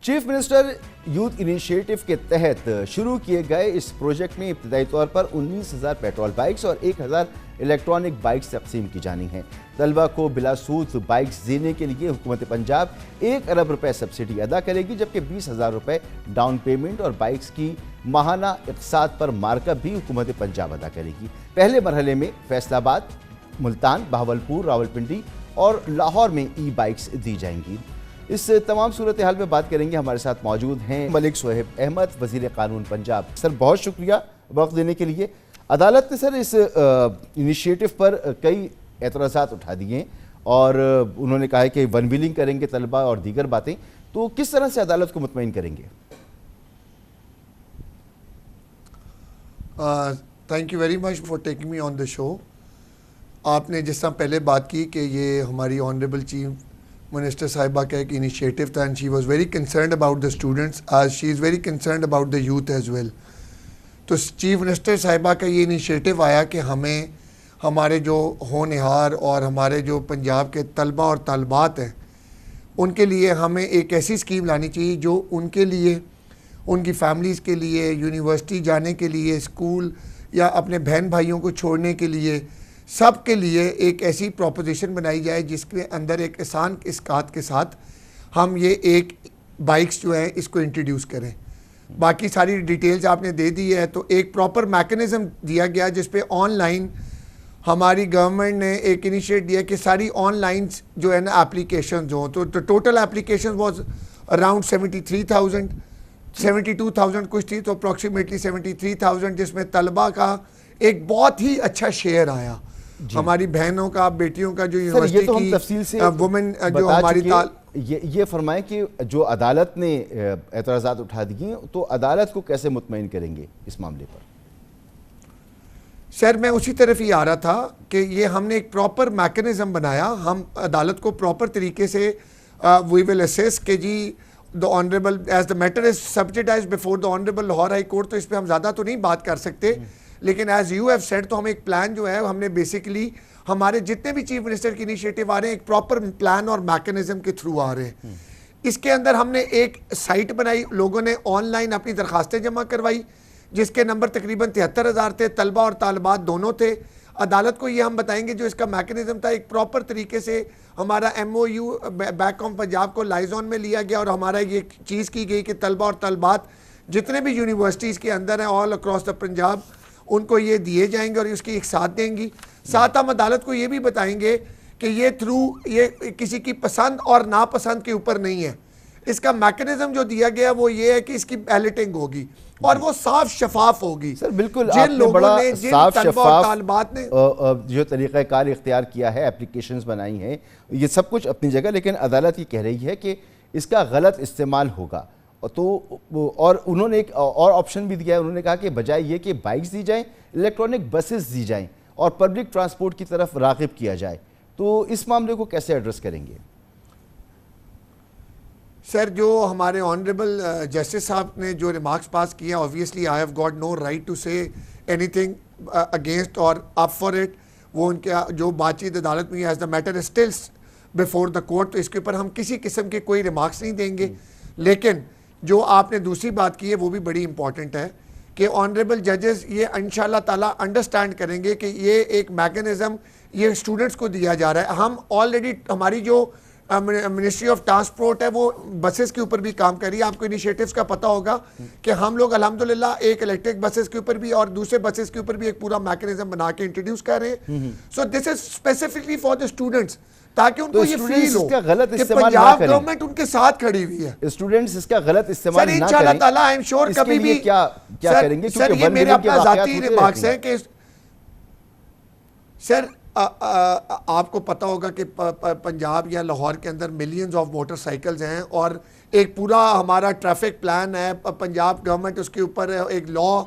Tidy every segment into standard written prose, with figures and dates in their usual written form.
Chief minister youth initiative के तहत शुरू किए गए इस प्रोजेक्ट में इब्तदाई तौर पर 19,000 पेट्रोल बाइक्स और 1,000 इलेक्ट्रॉनिक बाइक्स तकसीम की जानी हैं। तलबा को बिलासूद बाइक्स देने के लिए हुकूमत पंजाब 1 अरब रुपए सब्सिडी अदा करेगी, जबकि 20,000 रुपए डाउन पेमेंट और बाइक्स की माहाना इक़साद पर मार्कअप भी हुकूमत पंजाब अदा करेगी। पहले मरहले में फैसलाबाद, मुल्तान, बहावलपुर, रावलपिंडी और लाहौर में ई बाइक्स दी जाएंगी। इस तमाम सूरत हाल में बात करेंगे। हमारे साथ मौजूद हैं मलिक सोहेब अहमद, वज़ीर कानून पंजाब। सर, बहुत शुक्रिया वक्त देने के लिए। अदालत ने सर इस इनिशिएटिव पर कई एतराज़ात उठा दिए और उन्होंने कहा है कि वन व्हीलिंग करेंगे तलबा और दीगर बातें, तो किस तरह से अदालत को मुतमईन करेंगे? Thank you very much for taking me on the show. आपने जिस तरह पहले बात की कि ये हमारी ऑनरेबल चीफ मिनिस्टर साहिबा का एक इनिशिएटिव था and she was very concerned about the students as she is very concerned about the youth as well. तो चीफ मिनिस्टर साहिबा का ये इनिशिएटिव आया कि हमें हमारे जो होनहार और हमारे जो पंजाब के तलबा और तलबात हैं उनके लिए हमें एक ऐसी स्कीम लानी चाहिए जो उनके लिए, उनकी फैमिलीज़ के लिए, यूनिवर्सिटी जाने के लिए, स्कूल या अपने बहन भाइयों को छोड़ने के लिए, सब के लिए एक ऐसी प्रोपोजिशन बनाई जाए जिसके अंदर एक आसान इसकात के साथ हम ये एक बाइक्स जो है इसको इंट्रोड्यूस करें। बाकी सारी डिटेल्स आपने दे दी है। तो एक प्रॉपर मैकेनिज़्म दिया गया जिस पे ऑनलाइन हमारी गवर्नमेंट ने एक इनिशिएट दिया कि सारी ऑनलाइन जो है ना एप्लीकेशंस हों। तो टोटल एप्लीकेशन वाज अराउंड 72,000 कुछ थी, तो अप्रॉक्सीमेटली 73,000, जिसमें तलबा का एक बहुत ही अच्छा शेयर आया। हमारी बहनों का, बेटियों का जो यूनिवर्सिटी तो की तफसील से वुमेन जो हमारी ये फरमाएं कि जो अदालत ने एतराज़ात उठा दिए तो अदालत को कैसे मुतमईन करेंगे इस मामले पर? सर, मैं उसी तरफ ही आ रहा था कि ये हमने एक प्रॉपर मैकेनिज्म बनाया। हम अदालत को प्रॉपर तरीके से वी विल असेस के जी the honourable as the matter is subjudice before the honourable Lahore high court. तो इस पर हम ज़्यादा तो नहीं बात कर सकते, लेकिन एज यू हैव सेड तो हम एक प्लान जो है हमने बेसिकली हमारे जितने भी चीफ मिनिस्टर की इनिशिएटिव आ रहे हैं एक प्रॉपर प्लान और मैकेनिज्म के थ्रू आ रहे हैं। इसके अंदर हमने एक साइट बनाई, लोगों ने ऑनलाइन अपनी दरखास्तें जमा करवाई जिसके नंबर तकरीबन 73,000 थे, तलबा और तालबात दोनों थे। अदालत को ये हम बताएंगे जो इसका मैकेनिज्म था, एक प्रॉपर तरीके से हमारा MOU बैंक ऑफ पंजाब को लाइजॉन में लिया गया और हमारा ये चीज़ की गई कि तलबा और तलबात जितने भी यूनिवर्सिटीज़ के अंदर हैं ऑल अक्रॉस द पंजाब उनको ये दिए जाएंगे और इसकी एक साथ देंगी। साथ हम अदालत को ये भी बताएंगे कि ये थ्रू ये किसी की पसंद और नापसंद के ऊपर नहीं है। इसका मैकेनिज्म जो दिया गया वो ये है कि इसकी बैलेटिंग होगी और वो साफ शफाफ होगी। सर बिल्कुल, जिन लोगों बड़ा ने साफ शफाफ तालिबात ने जो तरीक़ाकार इख्तियार किया है, एप्लीकेशंस बनाई हैं, ये सब कुछ अपनी जगह, लेकिन अदालत ये कह रही है कि इसका गलत इस्तेमाल होगा। तो और उन्होंने एक और ऑप्शन भी दिया है। उन्होंने कहा कि बजाय ये कि बाइक्स दी जाएं, इलेक्ट्रॉनिक बसेस दी जाएं और पब्लिक ट्रांसपोर्ट की तरफ राग़िब किया जाए। तो इस मामले को कैसे एड्रेस करेंगे? सर, जो हमारे ऑनरेबल जस्टिस साहब ने जो रिमार्क्स पास किए, obviously I have got no right to say anything against और अप फॉर इट। वो उनके जो बातचीत अदालत में as the matter is still before the court, तो इसके ऊपर हम किसी किस्म के कोई रिमार्क्स नहीं देंगे। लेकिन जो आपने दूसरी बात की है वो भी बड़ी इंपॉर्टेंट है कि ऑनरेबल जजेस ये इंशाल्लाह ताला अंडरस्टैंड करेंगे कि ये एक मैकेनिज्म ये स्टूडेंट्स को दिया जा रहा है। हम ऑलरेडी हमारी जो मिनिस्ट्री ऑफ ट्रांसपोर्ट है वो बसेस के ऊपर भी काम कर रही है। आपको इनिशिएटिव्स का पता होगा कि हम लोग अल्हम्दुलिल्लाह एक इलेक्ट्रिक बसेस के ऊपर भी और दूसरे बसेस के ऊपर भी एक पूरा मैकेनिज्म बना के इंट्रोड्यूस कर रहे हैं। So this is specifically for the students, ताकि उनको तो ये फील हो कि पंजाब गवर्नमेंट उनके साथ खड़ी हुई है। स्टूडेंट्स इसका गलत इस्तेमाल ना करें। इंशाल्लाह ताला आई एम श्योर कभी भी क्या करेंगे? सर, ये मेरे अपना जाती रिमार्क्स है कि सर आपको पता होगा कि पंजाब या लाहौर के अंदर मिलियंस ऑफ मोटरसाइकिल्स हैं और एक पूरा हमारा ट्रैफिक प्लान है। पंजाब गवर्नमेंट उसके ऊपर एक लॉ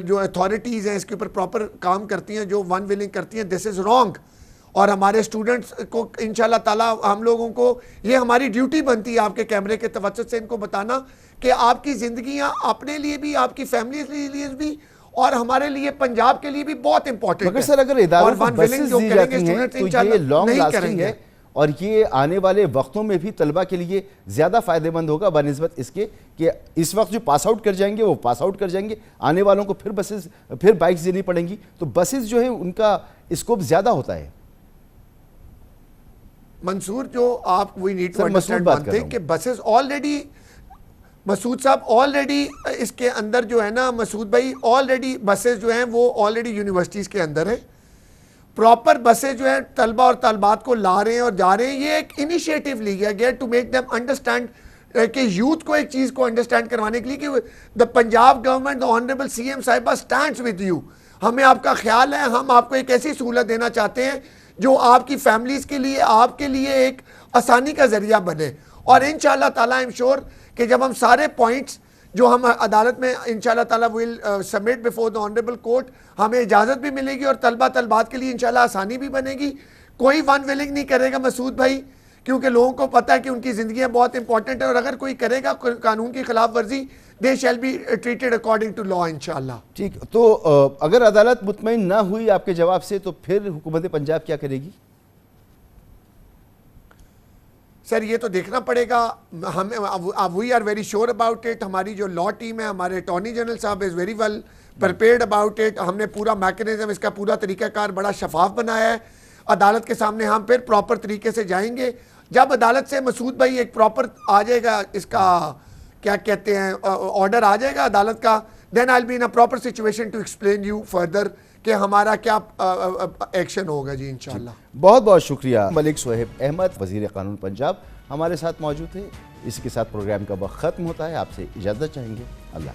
जो अथॉरिटीज़ हैं इसके ऊपर प्रॉपर काम करती हैं, जो वन व्हीलिंग करती हैं। This is wrong. और हमारे स्टूडेंट्स को इंशाल्लाह ताला हम लोगों को ये हमारी ड्यूटी बनती है आपके कैमरे के तवज्जुह से इनको बताना कि आपकी ज़िंदगियाँ अपने लिए भी, आपकी फैमिली के लिए भी और हमारे लिए पंजाब के लिए भी बहुत इंपॉर्टेंट है। सर, अगर इदारों को बसेस दी जाती हैं तो ये लॉन्ग लास्टिंग है और ये आने वाले वक्तों में भी तलबा के लिए ज़्यादा फ़ायदेमंद होगा बनिस्बत इसके कि इस वक्त जो पास आउट कर जाएंगे वो पास आउट कर जाएंगे, आने वालों को फिर बसेस फिर बाइक्स देनी पड़ेंगी, तो बसेस जो है उनका स्कोप ज़्यादा होता है। मंसूर, जो आप we need to sir, Masood understand बात वन कर रहा थिंग कि बसेस ऑलरेडी, मसूद साहब ऑलरेडी इसके अंदर जो है ना, मसूद भाई ऑलरेडी बसेस जो हैं वो ऑलरेडी यूनिवर्सिटीज़ के अंदर है। प्रॉपर बसेस जो है तलबा और तलबात को ला रहे हैं और जा रहे हैं। ये एक इनिशिएटिव लिया गया टू मेक देम अंडरस्टैंड कि यूथ को एक चीज़ को अंडरस्टैंड करवाने के लिए कि the Punjab government, the honourable CM साहिबा स्टैंड्स विद यू। हमें आपका ख्याल है, हम आपको एक ऐसी सहूलत देना चाहते हैं जो आपकी फैमिलीज़ के लिए, आपके लिए एक आसानी का ज़रिया बने। और इंशाअल्लाह ताला आई एम श्योर कि जब हम सारे पॉइंट्स जो हम अदालत में इंशाअल्लाह ताला will submit before the honourable court, हमें इजाज़त भी मिलेगी और तलबा तलबात के लिए इंशाअल्लाह आसानी भी बनेगी। कोई वन विलिंग नहीं करेगा मसूद भाई, क्योंकि लोगों को पता है कि उनकी ज़िंदगियाँ बहुत इंपॉर्टेंट है और अगर कोई करेगा कानून की खिलाफ वर्जी, they shall be treated according to law इंशाअल्लाह। ठीक, तो अगर अदालत मुतमईन ना हुई आपके जवाब से तो फिर हुकूमत पंजाब क्या करेगी? सर ये तो देखना पड़ेगा, हमें we are very sure about it. हमारी जो लॉ टीम है, हमारे अटॉर्नी जनरल साहब is very well prepared about it. हमने पूरा मैकेनिज्म, इसका पूरा तरीकाकार बड़ा शफाफ बनाया है। अदालत के सामने हम फिर प्रॉपर तरीके से जाएंगे। जब अदालत से मसूद भाई एक प्रॉपर आ जाएगा, इसका क्या कहते हैं, ऑर्डर आ जाएगा अदालत का, then I will be in a proper situation to explain you further कि हमारा क्या एक्शन होगा जी इंशाल्लाह। बहुत बहुत शुक्रिया। मलिक सोहेब अहमद, वज़ीर क़ानून पंजाब, हमारे साथ मौजूद थे। इसी के साथ प्रोग्राम का वक्त ख़त्म होता है। आपसे इजाज़त चाहेंगे। अल्लाह।